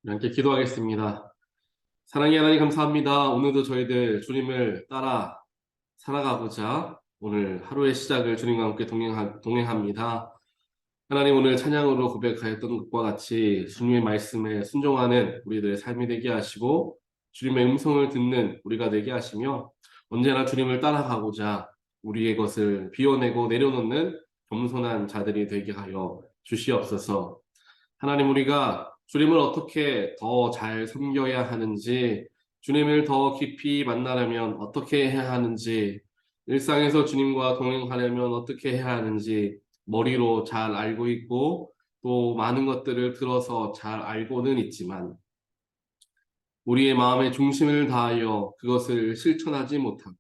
함께 기도하겠습니다. 사랑의 하나님 감사합니다. 오늘도 저희들 주님을 따라 살아가고자 오늘 하루의 시작을 주님과 함께 동행합니다. 하나님 오늘 찬양으로 고백하였던 것과 같이 주님의 말씀에 순종하는 우리들의 삶이 되게 하시고 주님의 음성을 듣는 우리가 되게 하시며 언제나 주님을 따라가고자 우리의 것을 비워내고 내려놓는 겸손한 자들이 되게 하여 주시옵소서. 하나님 우리가 주님을 어떻게 더 잘 섬겨야 하는지, 주님을 더 깊이 만나려면 어떻게 해야 하는지, 일상에서 주님과 동행하려면 어떻게 해야 하는지 머리로 잘 알고 있고 또 많은 것들을 들어서 잘 알고는 있지만 우리의 마음의 중심을 다하여 그것을 실천하지 못하고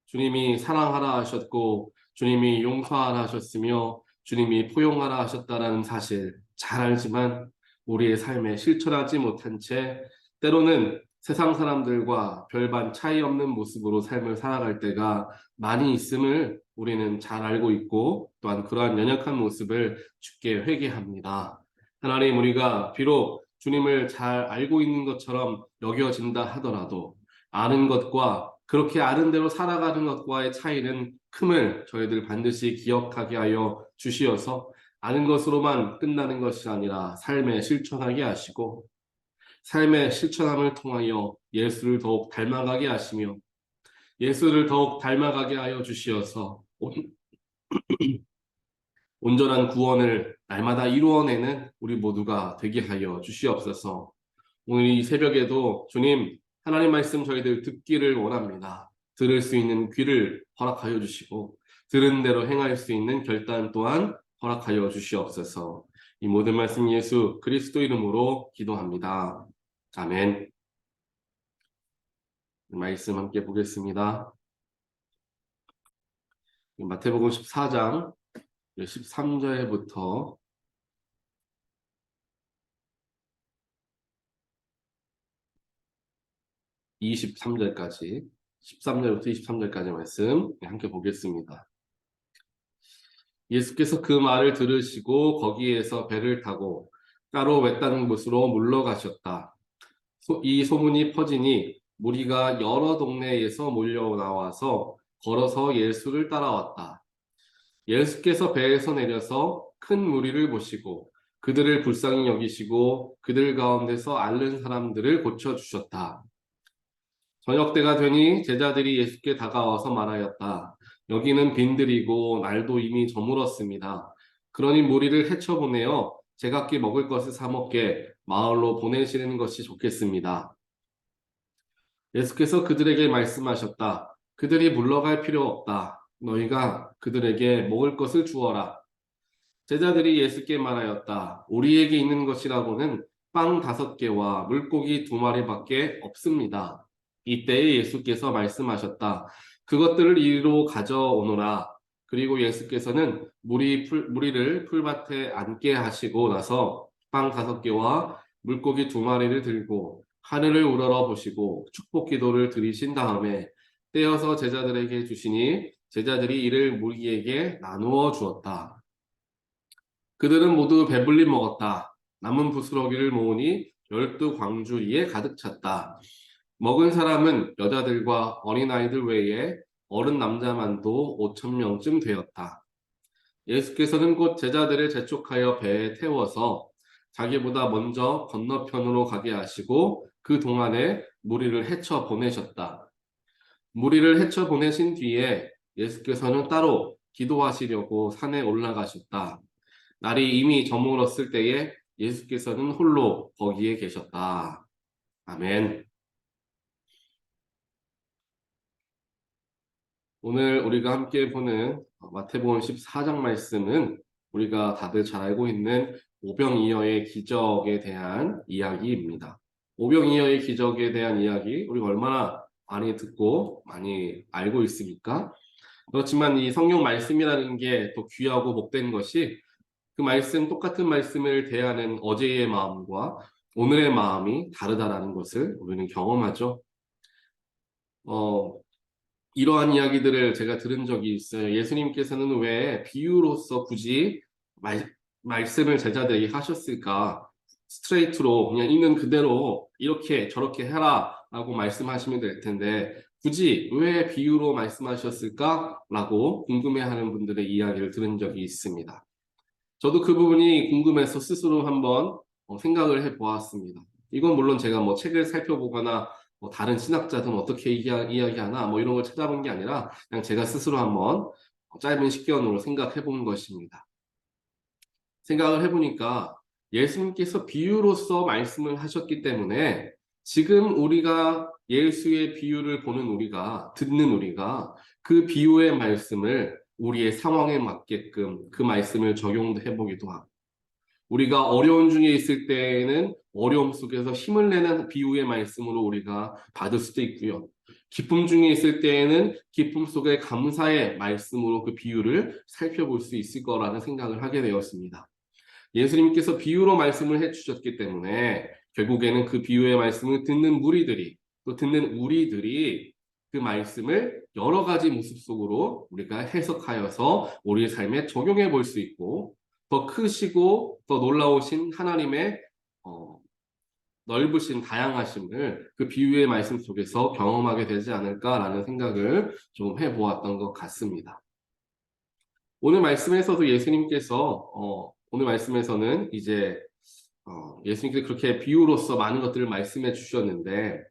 주님이 사랑하라 하셨고 주님이 용서하라 하셨으며 주님이 포용하라 하셨다라는 사실 잘 알지만 우리의 삶에 실천하지 못한 채 때로는 세상 사람들과 별반 차이 없는 모습으로 삶을 살아갈 때가 많이 있음을 우리는 잘 알고 있고 또한 그러한 연약한 모습을 주께 회개합니다. 하나님 우리가 비록 주님을 잘 알고 있는 것처럼 여겨진다 하더라도 아는 것과 그렇게 아는 대로 살아가는 것과의 차이는 큼을 저희들 반드시 기억하게 하여 주시어서 아는 것으로만 끝나는 것이 아니라 삶에 실천하게 하시고 삶의 실천함을 통하여 예수를 더욱 닮아가게 하시며 예수를 더욱 닮아가게 하여 주시어서 온전한 구원을 날마다 이루어내는 우리 모두가 되게 하여 주시옵소서. 오늘 이 새벽에도 주님 하나님 말씀 저희들 듣기를 원합니다. 들을 수 있는 귀를 허락하여 주시고 들은 대로 행할 수 있는 결단 또한 허락하여 주시옵소서. 이 모든 말씀 예수 그리스도 이름으로 기도합니다. 아멘. 말씀 함께 보겠습니다. 마태복음 14장 13절부터 23절까지 13절부터 23절까지 말씀 함께 보겠습니다. 예수께서 그 말을 들으시고 거기에서 배를 타고 따로 외딴 곳으로 물러가셨다. 이 소문이 퍼지니 무리가 여러 동네에서 몰려 나와서 걸어서 예수를 따라왔다. 예수께서 배에서 내려서 큰 무리를 보시고 그들을 불쌍히 여기시고 그들 가운데서 앓는 사람들을 고쳐주셨다. 저녁 때가 되니 제자들이 예수께 다가와서 말하였다. 여기는 빈들이고 날도 이미 저물었습니다. 그러니 무리를 헤쳐보내어 제각기 먹을 것을 사 먹게 마을로 보내시는 것이 좋겠습니다. 예수께서 그들에게 말씀하셨다. 그들이 물러갈 필요 없다. 너희가 그들에게 먹을 것을 주어라. 제자들이 예수께 말하였다. 우리에게 있는 것이라고는 빵 5개와 물고기 2마리밖에 없습니다. 이때에 예수께서 말씀하셨다. 그것들을 이리로 가져오너라. 그리고 예수께서는 무리를 풀밭에 앉게 하시고 나서 빵 5개와 물고기 2마리를 들고 하늘을 우러러 보시고 축복 기도를 드리신 다음에 떼어서 제자들에게 주시니 제자들이 이를 무리에게 나누어 주었다. 그들은 모두 배불리 먹었다. 남은 부스러기를 모으니 12광주리에 가득 찼다. 먹은 사람은 여자들과 어린아이들 외에 어른 남자만도 5,000명쯤 되었다. 예수께서는 곧 제자들을 재촉하여 배에 태워서 자기보다 먼저 건너편으로 가게 하시고 그 동안에 무리를 헤쳐 보내셨다. 무리를 헤쳐 보내신 뒤에 예수께서는 따로 기도하시려고 산에 올라가셨다. 날이 이미 저물었을 때에 예수께서는 홀로 거기에 계셨다. 아멘. 오늘 우리가 함께 보는 마태복음 14장 말씀은 우리가 다들 잘 알고 있는 오병이어의 기적에 대한 이야기입니다. 오병이어의 기적에 대한 이야기 우리가 얼마나 많이 듣고 많이 알고 있습니까? 그렇지만 이 성경 말씀이라는 게 또 귀하고 복된 것이 그 말씀, 똑같은 말씀을 대하는 어제의 마음과 오늘의 마음이 다르다라는 것을 우리는 경험하죠. 이러한 이야기들을 제가 들은 적이 있어요. 예수님께서는 왜 비유로서 굳이 말씀을 제자들에게 하셨을까 스트레이트로 그냥 있는 그대로 이렇게 저렇게 해라 라고 말씀하시면 될 텐데 굳이 왜 비유로 말씀하셨을까? 라고 궁금해하는 분들의 이야기를 들은 적이 있습니다. 저도 그 부분이 궁금해서 스스로 한번 생각을 해보았습니다. 이건 물론 제가 뭐 책을 살펴보거나 뭐 다른 신학자들은 어떻게 이야기하나 뭐 이런 걸 찾아본 게 아니라 그냥 제가 스스로 한번 짧은 식견으로 생각해 본 것입니다. 생각을 해보니까 예수님께서 비유로서 말씀을 하셨기 때문에 지금 우리가 예수의 비유를 보는 우리가, 듣는 우리가 그 비유의 말씀을 우리의 상황에 맞게끔 그 말씀을 적용해 보기도 하고 우리가 어려운 중에 있을 때에는 어려움 속에서 힘을 내는 비유의 말씀으로 우리가 받을 수도 있고요. 기쁨 중에 있을 때에는 기쁨 속에 감사의 말씀으로 그 비유를 살펴볼 수 있을 거라는 생각을 하게 되었습니다. 예수님께서 비유로 말씀을 해주셨기 때문에 결국에는 그 비유의 말씀을 듣는 무리들이 또 듣는 우리들이 그 말씀을 여러 가지 모습 속으로 우리가 해석하여서 우리의 삶에 적용해 볼 수 있고 더 크시고 더 놀라우신 하나님의 넓으신 다양하심을 그 비유의 말씀 속에서 경험하게 되지 않을까라는 생각을 좀 해보았던 것 같습니다. 오늘 말씀에서도 예수님께서 오늘 말씀에서는 이제 예수님께서 그렇게 비유로서 많은 것들을 말씀해 주셨는데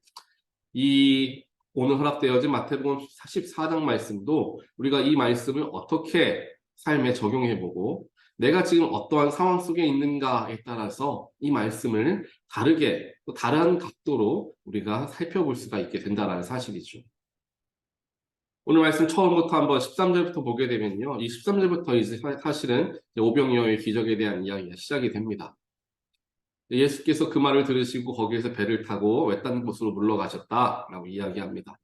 이 오늘 허락되어진 마태복음 14장 말씀도 우리가 이 말씀을 어떻게 삶에 적용해보고 내가 지금 어떠한 상황 속에 있는가에 따라서 이 말씀을 다르게 또 다른 각도로 우리가 살펴볼 수가 있게 된다는 사실이죠. 오늘 말씀 처음부터 한번 13절부터 보게 되면요. 이 13절부터 이제 사실은 오병이어의 기적에 대한 이야기가 시작이 됩니다. 예수께서 그 말을 들으시고 거기에서 배를 타고 외딴 곳으로 물러가셨다라고 이야기합니다.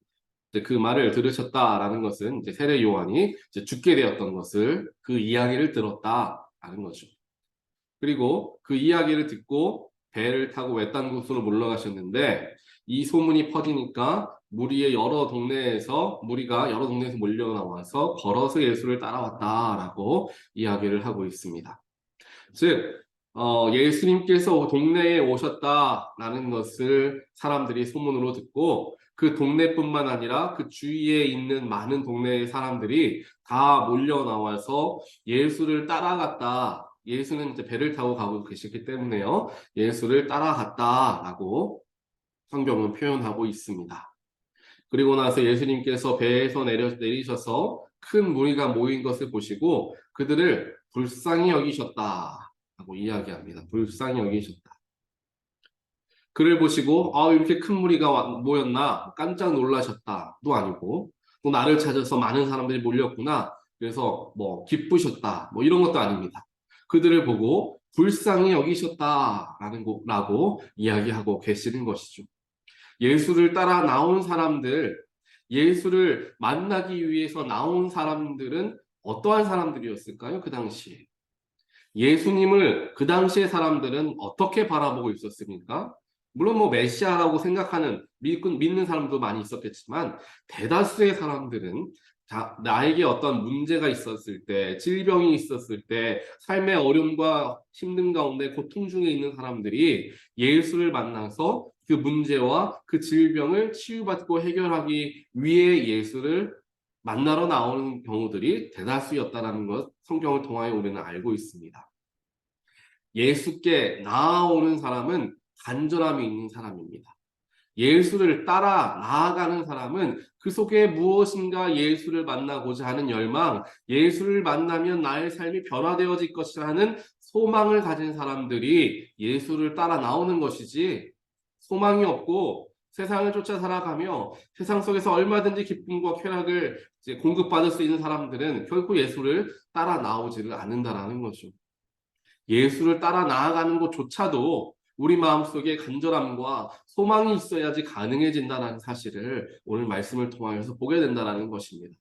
그 말을 들으셨다라는 것은 이제 세례 요한이 이제 죽게 되었던 것을 그 이야기를 들었다라는 거죠. 그리고 그 이야기를 듣고 배를 타고 외딴 곳으로 물러가셨는데 이 소문이 퍼지니까 무리가 여러 동네에서 몰려 나와서 걸어서 예수를 따라왔다라고 이야기를 하고 있습니다. 즉 예수님께서 동네에 오셨다라는 것을 사람들이 소문으로 듣고 그 동네뿐만 아니라 그 주위에 있는 많은 동네의 사람들이 다 몰려 나와서 예수를 따라갔다. 예수는 이제 배를 타고 가고 계시기 때문에요. 예수를 따라갔다라고 성경은 표현하고 있습니다. 그리고 나서 예수님께서 배에서 내리셔서 큰 무리가 모인 것을 보시고 그들을 불쌍히 여기셨다라고 이야기합니다. 불쌍히 여기셨다. 그를 보시고 이렇게 큰 무리가 모였나 깜짝 놀라셨다도 아니고 또 나를 찾아서 많은 사람들이 몰렸구나 그래서 뭐 기쁘셨다 뭐 이런 것도 아닙니다. 그들을 보고 불쌍히 여기셨다라고 이야기하고 계시는 것이죠. 예수를 따라 나온 사람들, 예수를 만나기 위해서 나온 사람들은 어떠한 사람들이었을까요? 그 당시에. 예수님을 그 당시의 사람들은 어떻게 바라보고 있었습니까? 물론 뭐 메시아라고 생각하는 믿는 사람도 많이 있었겠지만 대다수의 사람들은 나에게 어떤 문제가 있었을 때, 질병이 있었을 때, 삶의 어려움과 힘든 가운데 고통 중에 있는 사람들이 예수를 만나서 그 문제와 그 질병을 치유받고 해결하기 위해 예수를 만나러 나오는 경우들이 대다수였다는 것 성경을 통하여 우리는 알고 있습니다. 예수께 나아오는 사람은 간절함이 있는 사람입니다. 예수를 따라 나아가는 사람은 그 속에 무엇인가 예수를 만나고자 하는 열망, 예수를 만나면 나의 삶이 변화되어질 것이라 하는 소망을 가진 사람들이 예수를 따라 나오는 것이지 소망이 없고 세상을 쫓아 살아가며 세상 속에서 얼마든지 기쁨과 쾌락을 이제 공급받을 수 있는 사람들은 결코 예수를 따라 나오지를 않는다라는 거죠. 예수를 따라 나아가는 것조차도 우리 마음속에 간절함과 소망이 있어야지 가능해진다는 사실을 오늘 말씀을 통하여서 보게 된다는 것입니다.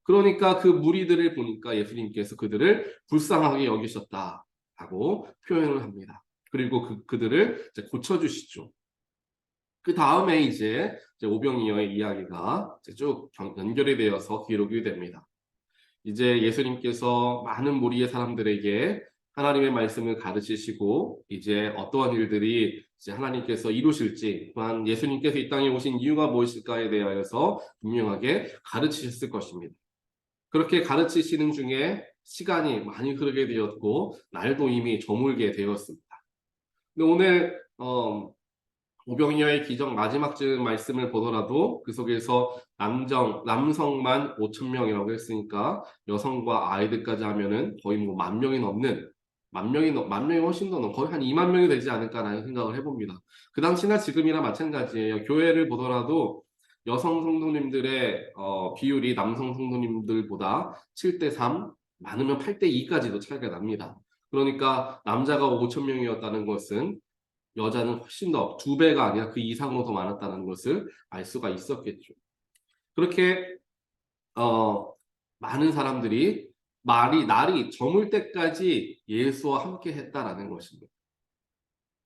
그러니까 그 무리들을 보니까 예수님께서 그들을 불쌍하게 여기셨다라고 표현을 합니다. 그리고 그들을 이제 고쳐주시죠. 그 다음에 이제 오병이어의 이야기가 이제 쭉 연결이 되어서 기록이 됩니다. 이제 예수님께서 많은 무리의 사람들에게 하나님의 말씀을 가르치시고 이제 어떠한 일들이 이제 하나님께서 이루실지 또한 예수님께서 이 땅에 오신 이유가 무엇일까에 대하여서 분명하게 가르치셨을 것입니다. 그렇게 가르치시는 중에 시간이 많이 흐르게 되었고 날도 이미 저물게 되었습니다. 근데 오늘 오병이어의 기적 마지막 쯤 말씀을 보더라도 그 속에서 남성만 5천 명이라고 했으니까 여성과 아이들까지 하면은 거의 뭐 10,000명이 넘는 만 명이 훨씬 더 넘는 거의 한 2만 명이 되지 않을까라는 생각을 해봅니다. 그 당시나 지금이나 마찬가지예요. 교회를 보더라도 여성 성도님들의 비율이 남성 성도님들보다 7대3 많으면 8대2까지도 차이가 납니다. 그러니까 남자가 5천 명이었다는 것은 여자는 훨씬 더 2배가 아니라 그 이상으로 더 많았다는 것을 알 수가 있었겠죠. 그렇게 많은 사람들이 날이 저물 때까지 예수와 함께 했다라는 것입니다.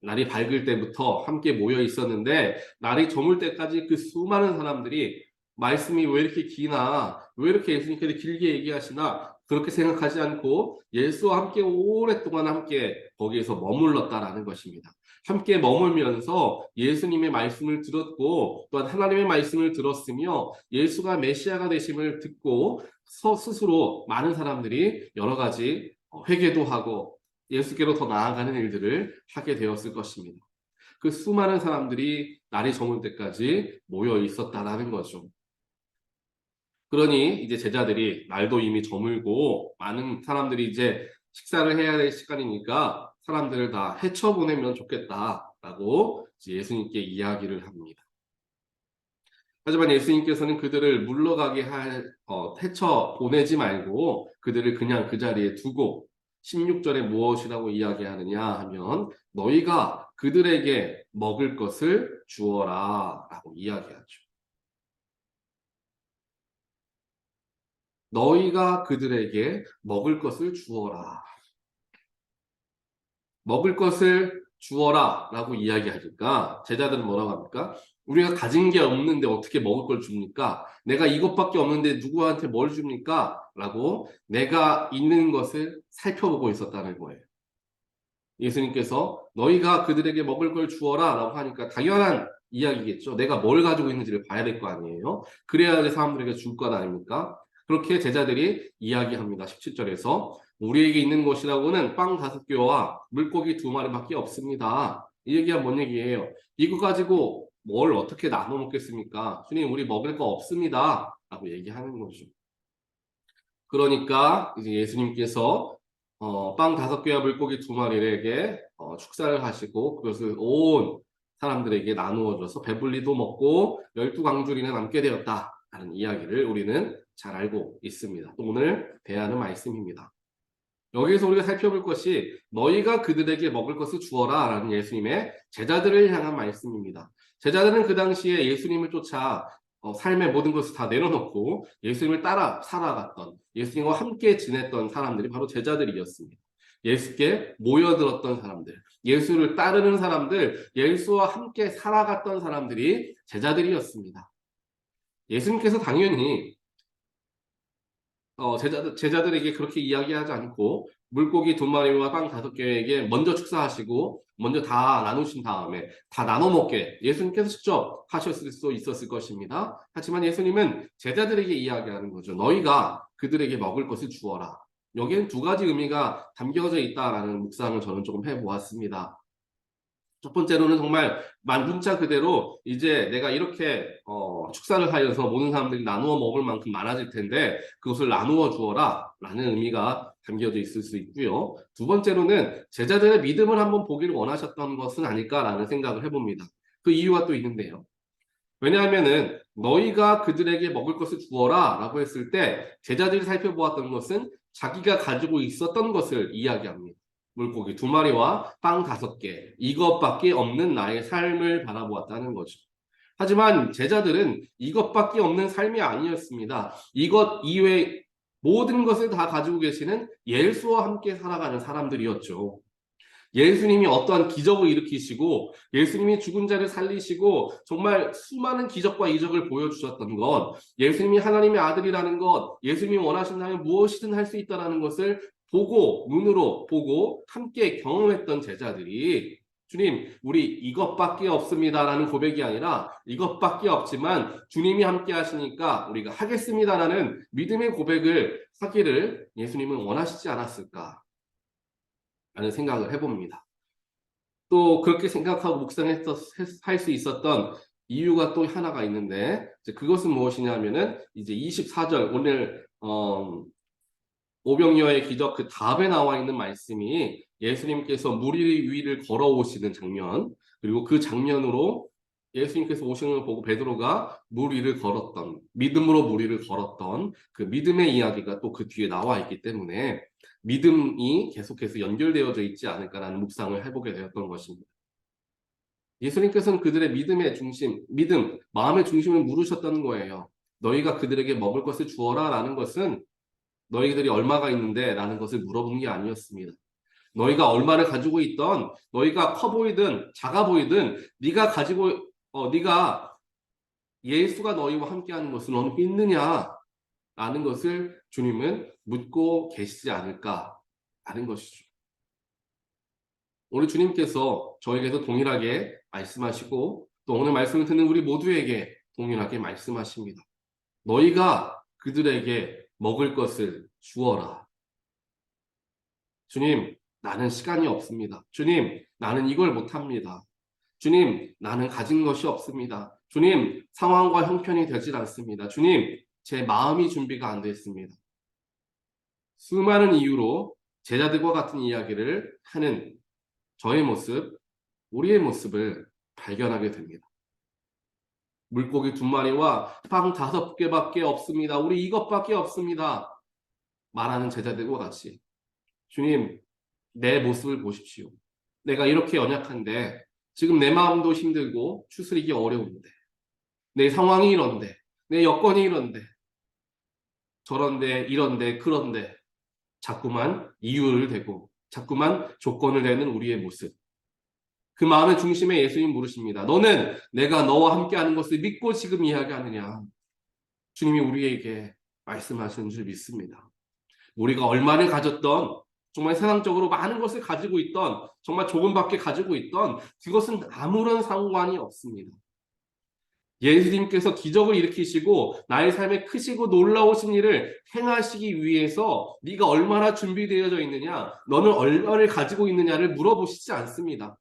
날이 밝을 때부터 함께 모여 있었는데 날이 저물 때까지 그 수많은 사람들이 말씀이 왜 이렇게 기나 왜 이렇게 예수님께서 길게 얘기하시나 그렇게 생각하지 않고 예수와 함께 오랫동안 함께 거기에서 머물렀다라는 것입니다. 함께 머물면서 예수님의 말씀을 들었고 또한 하나님의 말씀을 들었으며 예수가 메시아가 되심을 듣고 스스로 많은 사람들이 여러 가지 회개도 하고 예수께로 더 나아가는 일들을 하게 되었을 것입니다. 그 수많은 사람들이 날이 저물 때까지 모여 있었다라는 거죠. 그러니 이제 제자들이 날도 이미 저물고 많은 사람들이 이제 식사를 해야 될 시간이니까 사람들을 다 헤쳐보내면 좋겠다라고 예수님께 이야기를 합니다. 하지만 예수님께서는 그들을 물러가게 헤쳐 보내지 말고 그들을 그냥 그 자리에 두고 16절에 무엇이라고 이야기하느냐 하면 너희가 그들에게 먹을 것을 주어라 라고 이야기하죠. 너희가 그들에게 먹을 것을 주어라. 먹을 것을 주어라 라고 이야기하니까 제자들은 뭐라고 합니까? 우리가 가진 게 없는데 어떻게 먹을 걸 줍니까? 내가 이것밖에 없는데 누구한테 뭘 줍니까? 라고 내가 있는 것을 살펴보고 있었다는 거예요. 예수님께서 너희가 그들에게 먹을 걸 주어라 라고 하니까 당연한 이야기겠죠. 내가 뭘 가지고 있는지를 봐야 될 거 아니에요. 그래야지 사람들에게 줄 것 아닙니까? 그렇게 제자들이 이야기합니다. 17절에서 우리에게 있는 것이라고는 빵 5개와 물고기 2마리밖에 없습니다. 이 얘기가 뭔 얘기예요? 이거 가지고 뭘 어떻게 나눠 먹겠습니까? 주님 우리 먹을 거 없습니다. 라고 얘기하는 거죠. 그러니까 이제 예수님께서 빵 5개와 물고기 2마리에게 축사를 하시고 그것을 온 사람들에게 나누어 줘서 배불리도 먹고 12광주리는 남게 되었다라는 이야기를 우리는 잘 알고 있습니다. 또 오늘 대하는 말씀입니다. 여기서 우리가 살펴볼 것이 너희가 그들에게 먹을 것을 주어라 라는 예수님의 제자들을 향한 말씀입니다. 제자들은 그 당시에 예수님을 쫓아 삶의 모든 것을 다 내려놓고 예수님을 따라 살아갔던 예수님과 함께 지냈던 사람들이 바로 제자들이었습니다. 예수께 모여들었던 사람들, 예수를 따르는 사람들, 예수와 함께 살아갔던 사람들이 제자들이었습니다. 예수님께서 당연히 제자들에게 그렇게 이야기하지 않고 물고기 2마리와 빵 5개에게 먼저 축사하시고 먼저 다 나누신 다음에 다 나눠 먹게 예수님께서 직접 하셨을 수 있었을 것입니다. 하지만 예수님은 제자들에게 이야기하는 거죠. 너희가 그들에게 먹을 것을 주어라. 여기엔 2가지 의미가 담겨져 있다라는 묵상을 저는 조금 해보았습니다. 첫 번째로는 정말 문자 그대로 이제 내가 이렇게 축사를 하여서 모든 사람들이 나누어 먹을 만큼 많아질 텐데 그것을 나누어 주어라 라는 의미가 담겨져 있을 수 있고요. 2번째로는 제자들의 믿음을 한번 보기를 원하셨던 것은 아닐까라는 생각을 해봅니다. 그 이유가 또 있는데요. 왜냐하면은 너희가 그들에게 먹을 것을 주어라 라고 했을 때 제자들이 살펴보았던 것은 자기가 가지고 있었던 것을 이야기합니다. 물고기 2마리와 빵 5개 이것밖에 없는 나의 삶을 바라보았다는 거죠. 하지만 제자들은 이것밖에 없는 삶이 아니었습니다. 이것 이외에 모든 것을 다 가지고 계시는 예수와 함께 살아가는 사람들이었죠. 예수님이 어떠한 기적을 일으키시고 예수님이 죽은 자를 살리시고 정말 수많은 기적과 이적을 보여주셨던 것, 예수님이 하나님의 아들이라는 것, 예수님이 원하신다면 무엇이든 할 수 있다는 것을 눈으로 보고 함께 경험했던 제자들이 주님, 우리 이것밖에 없습니다라는 고백이 아니라 이것밖에 없지만 주님이 함께 하시니까 우리가 하겠습니다라는 믿음의 고백을 하기를 예수님은 원하시지 않았을까 라는 생각을 해봅니다. 또 그렇게 생각하고 묵상할 수 있었던 이유가 또 하나가 있는데 그것은 무엇이냐면은 이제 24절 오늘 오병이어의 기적 그 다음에 나와 있는 말씀이 예수님께서 물 위를 걸어오시는 장면, 그리고 그 장면으로 예수님께서 오시는 걸 보고 베드로가 물 위를 걸었던, 믿음으로 물 위를 걸었던 그 믿음의 이야기가 또 그 뒤에 나와 있기 때문에 믿음이 계속해서 연결되어져 있지 않을까라는 묵상을 해보게 되었던 것입니다. 예수님께서는 그들의 믿음의 중심, 마음의 중심을 물으셨다는 거예요. 너희가 그들에게 먹을 것을 주어라 라는 것은 너희들이 얼마가 있는데 라는 것을 물어본 게 아니었습니다. 너희가 얼마를 가지고 있던, 너희가 커 보이든 작아 보이든 네가 예수가 너희와 함께하는 것을 너는 믿느냐 라는 것을 주님은 묻고 계시지 않을까라는 것이죠. 오늘 주님께서 저에게도 동일하게 말씀하시고 또 오늘 말씀을 듣는 우리 모두에게 동일하게 말씀하십니다. 너희가 그들에게 먹을 것을 주어라. 주님, 나는 시간이 없습니다. 주님, 나는 이걸 못합니다. 주님, 나는 가진 것이 없습니다. 주님, 상황과 형편이 되질 않습니다. 주님, 제 마음이 준비가 안 됐습니다. 수많은 이유로 제자들과 같은 이야기를 하는 저의 모습, 우리의 모습을 발견하게 됩니다. 물고기 2마리와 빵 5개밖에 없습니다. 우리 이것밖에 없습니다. 말하는 제자들과 같이 주님, 내 모습을 보십시오. 내가 이렇게 연약한데 지금 내 마음도 힘들고 추스리기 어려운데 내 상황이 이런데 내 여건이 이런데 저런데 이런데 그런데 자꾸만 이유를 대고 자꾸만 조건을 내는 우리의 모습. 그 마음의 중심에 예수님 물으십니다. 너는 내가 너와 함께하는 것을 믿고 지금 이야기하느냐? 주님이 우리에게 말씀하시는 줄 믿습니다. 우리가 얼마를 가졌던 정말 세상적으로 많은 것을 가지고 있던 정말 조금밖에 가지고 있던 그것은 아무런 상관이 없습니다. 예수님께서 기적을 일으키시고 나의 삶에 크시고 놀라우신 일을 행하시기 위해서 네가 얼마나 준비되어져 있느냐, 너는 얼마를 가지고 있느냐를 물어보시지 않습니다.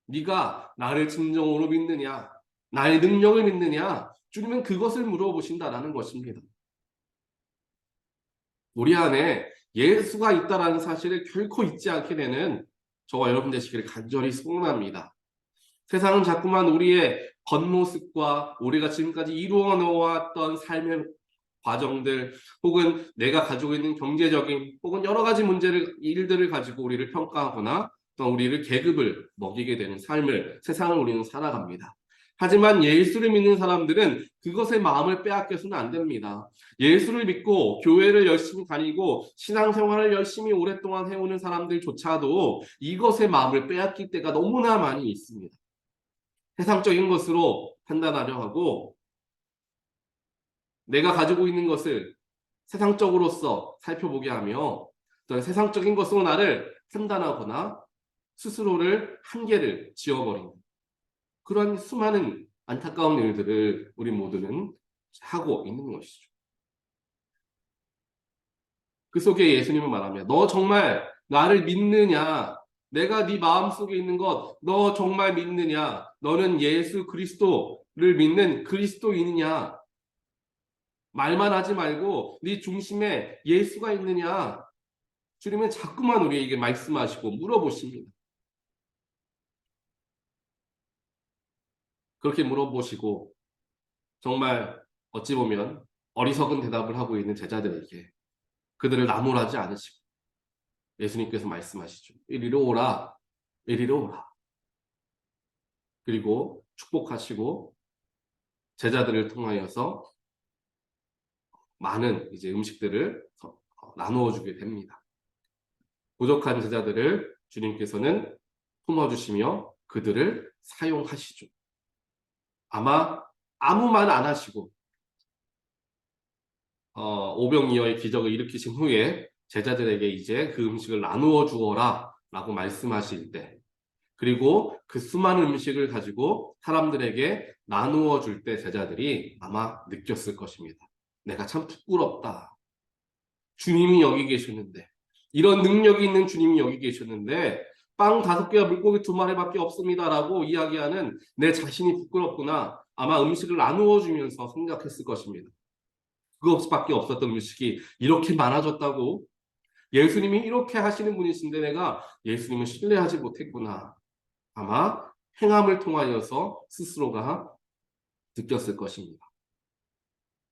네가 나를 진정으로 믿느냐, 나의 능력을 믿느냐, 주님은 그것을 물어보신다라는 것입니다. 우리 안에 예수가 있다라는 사실을 결코 잊지 않게 되는 저와 여러분 되시기를 간절히 소원합니다. 세상은 자꾸만 우리의 겉모습과 우리가 지금까지 이루어 놓았던 삶의 과정들 혹은 내가 가지고 있는 경제적인 혹은 여러 가지 일들을 가지고 우리를 평가하거나 또 우리를 계급을 먹이게 되는 세상을 우리는 살아갑니다. 하지만 예수를 믿는 사람들은 그것의 마음을 빼앗겨서는 안 됩니다. 예수를 믿고 교회를 열심히 다니고 신앙생활을 열심히 오랫동안 해오는 사람들조차도 이것의 마음을 빼앗길 때가 너무나 많이 있습니다. 세상적인 것으로 판단하려 하고 내가 가지고 있는 것을 세상적으로서 살펴보게 하며 또는 세상적인 것으로 나를 판단하거나 스스로를 한계를 지어버리는 그런 수많은 안타까운 일들을 우리 모두는 하고 있는 것이죠. 그 속에 예수님은 말합니다. 너 정말 나를 믿느냐? 내가 네 마음속에 있는 것 너 정말 믿느냐? 너는 예수 그리스도를 믿는 그리스도인이냐? 말만 하지 말고 네 중심에 예수가 있느냐? 주님은 자꾸만 우리에게 말씀하시고 물어보십니다. 그렇게 물어보시고 정말 어찌 보면 어리석은 대답을 하고 있는 제자들에게 그들을 나무라지 않으시고 예수님께서 말씀하시죠. 이리로 오라. 이리로 오라. 그리고 축복하시고 제자들을 통하여서 많은 이제 음식들을 나누어 주게 됩니다. 부족한 제자들을 주님께서는 품어주시며 그들을 사용하시죠. 아마 아무 말 안 하시고 오병이어의 기적을 일으키신 후에 제자들에게 이제 그 음식을 나누어 주어라 라고 말씀하실 때, 그리고 그 수많은 음식을 가지고 사람들에게 나누어 줄 때 제자들이 아마 느꼈을 것입니다. 내가 참 부끄럽다. 주님이 여기 계셨는데, 이런 능력이 있는 주님이 여기 계셨는데 빵 5개와 물고기 2마리밖에 없습니다라고 이야기하는 내 자신이 부끄럽구나. 아마 음식을 나누어 주면서 생각했을 것입니다. 그것밖에 없었던 음식이 이렇게 많아졌다고, 예수님이 이렇게 하시는 분이신데 내가 예수님을 신뢰하지 못했구나. 아마 행함을 통하여서 스스로가 느꼈을 것입니다.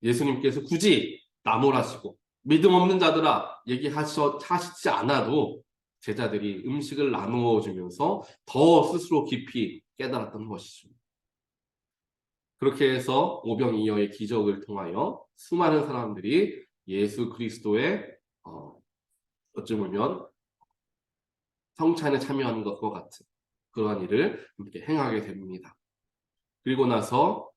예수님께서 굳이 나무라시고 믿음 없는 자들아 얘기하시지 않아도 제자들이 음식을 나누어 주면서 더 스스로 깊이 깨달았던 것이죠. 그렇게 해서 오병이어의 기적을 통하여 수많은 사람들이 예수 그리스도의 어찌 보면 성찬에 참여하는 것과 같은 그러한 일을 이렇게 행하게 됩니다. 그리고 나서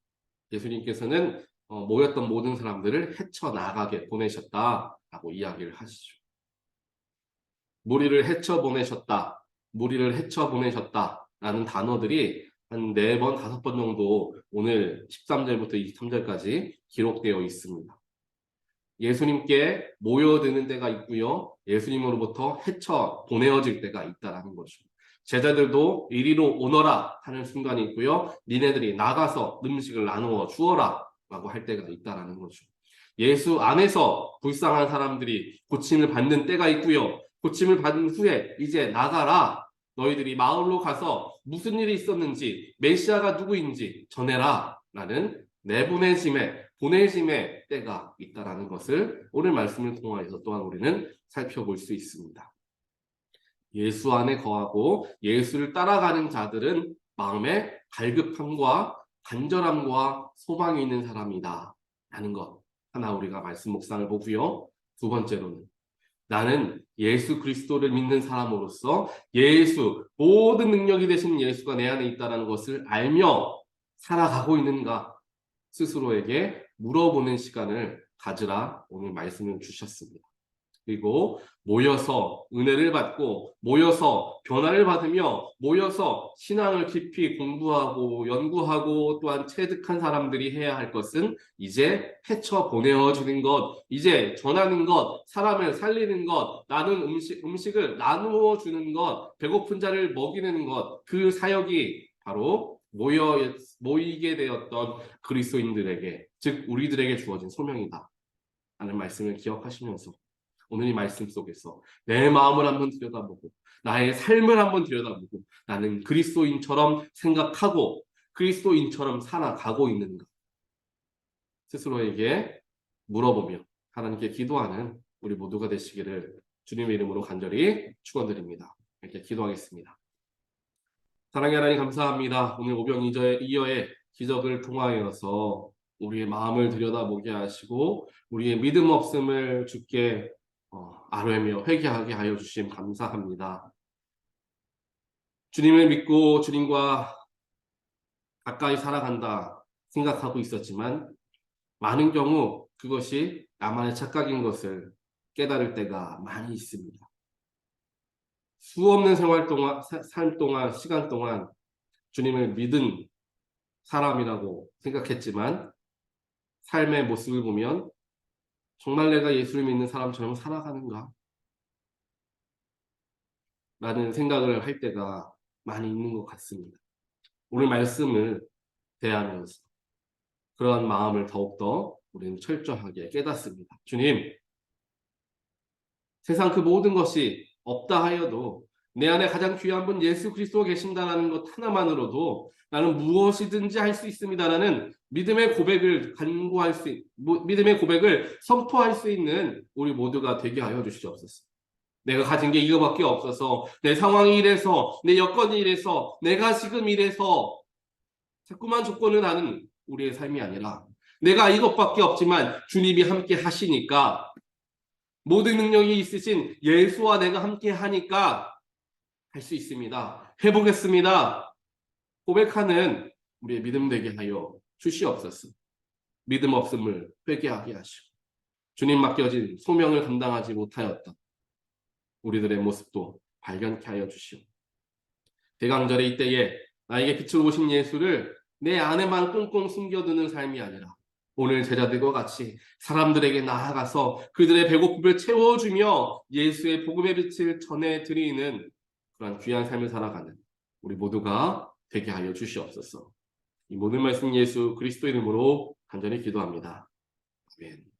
예수님께서는 모였던 모든 사람들을 헤쳐나가게 보내셨다라고 이야기를 하시죠. 무리를 헤쳐보내셨다, 무리를 헤쳐보내셨다라는 단어들이 한 4번, 5번 정도 오늘 13절부터 23절까지 기록되어 있습니다. 예수님께 모여드는 때가 있고요. 예수님으로부터 헤쳐 보내어질 때가 있다라는 거죠. 제자들도 이리로 오너라 하는 순간이 있고요. 니네들이 나가서 음식을 나누어 주어라 라고 할 때가 있다라는 거죠. 예수 안에서 불쌍한 사람들이 고침을 받는 때가 있고요. 고침을 받은 후에 이제 나가라. 너희들이 마을로 가서 무슨 일이 있었는지 메시아가 누구인지 전해라 라는 보내심의 때가 있다라는 것을 오늘 말씀을 통하여서 또한 우리는 살펴볼 수 있습니다. 예수 안에 거하고 예수를 따라가는 자들은 마음에 갈급함과 간절함과 소망이 있는 사람이다 라는 것 하나 우리가 말씀 묵상을 보고요. 2번째로는 나는 예수 그리스도를 믿는 사람으로서 모든 능력이 되신 예수가 내 안에 있다는 것을 알며 살아가고 있는가 스스로에게 물어보는 시간을 가지라 오늘 말씀을 주셨습니다. 그리고 모여서 은혜를 받고 모여서 변화를 받으며 모여서 신앙을 깊이 공부하고 연구하고 또한 체득한 사람들이 해야 할 것은 이제 헤쳐 보내어주는 것, 이제 전하는 것, 사람을 살리는 것, 음식을 나누어 주는 것, 배고픈 자를 먹이는 것, 그 사역이 바로 모이게 되었던 그리스도인들에게, 즉 우리들에게 주어진 소명이다 하는 말씀을 기억하시면서 오늘 이 말씀 속에서 내 마음을 한번 들여다보고 나의 삶을 한번 들여다보고 나는 그리스도인처럼 생각하고 그리스도인처럼 살아가고 있는가 스스로에게 물어보며 하나님께 기도하는 우리 모두가 되시기를 주님의 이름으로 간절히 축원드립니다. 이렇게 기도하겠습니다. 사랑의 하나님 감사합니다. 오늘 오병이어의 기적을 통하여서 우리의 마음을 들여다보게 하시고 우리의 믿음 없음을 주께 아뢰며 회개하게 하여 주심 감사합니다. 주님을 믿고 주님과 가까이 살아간다 생각하고 있었지만 많은 경우 그것이 나만의 착각인 것을 깨달을 때가 많이 있습니다. 수없는 시간 동안 주님을 믿은 사람이라고 생각했지만 삶의 모습을 보면 정말 내가 예수를 믿는 사람처럼 살아가는가? 라는 생각을 할 때가 많이 있는 것 같습니다. 오늘 말씀을 대하면서 그러한 마음을 더욱더 우리는 철저하게 깨닫습니다. 주님, 세상 그 모든 것이 없다 하여도 내 안에 가장 귀한 분 예수 그리스도가 계신다는 것 하나만으로도 나는 무엇이든지 할 수 있습니다라는 믿음의 고백을 믿음의 고백을 선포할 수 있는 우리 모두가 되게 하여 주시옵소서. 내가 가진 게 이거밖에 없어서, 내 상황이 이래서, 내 여건이 이래서, 내가 지금 이래서 자꾸만 조건을 하는 우리의 삶이 아니라 내가 이것밖에 없지만 주님이 함께 하시니까, 모든 능력이 있으신 예수와 내가 함께 하니까 할 수 있습니다. 해보겠습니다. 고백하는 우리의 믿음 되게 하여 주시옵소서. 믿음 없음을 회개하게 하시고 주님 맡겨진 소명을 감당하지 못하였던 우리들의 모습도 발견케 하여 주시오. 대강절의 이때에 나에게 빛을 오신 예수를 내 안에만 꽁꽁 숨겨두는 삶이 아니라 오늘 제자들과 같이 사람들에게 나아가서 그들의 배고픔을 채워주며 예수의 복음의 빛을 전해드리는 그런 귀한 삶을 살아가는 우리 모두가 되게 하여 주시옵소서. 이 모든 말씀 예수 그리스도 이름으로 간절히 기도합니다. 아멘.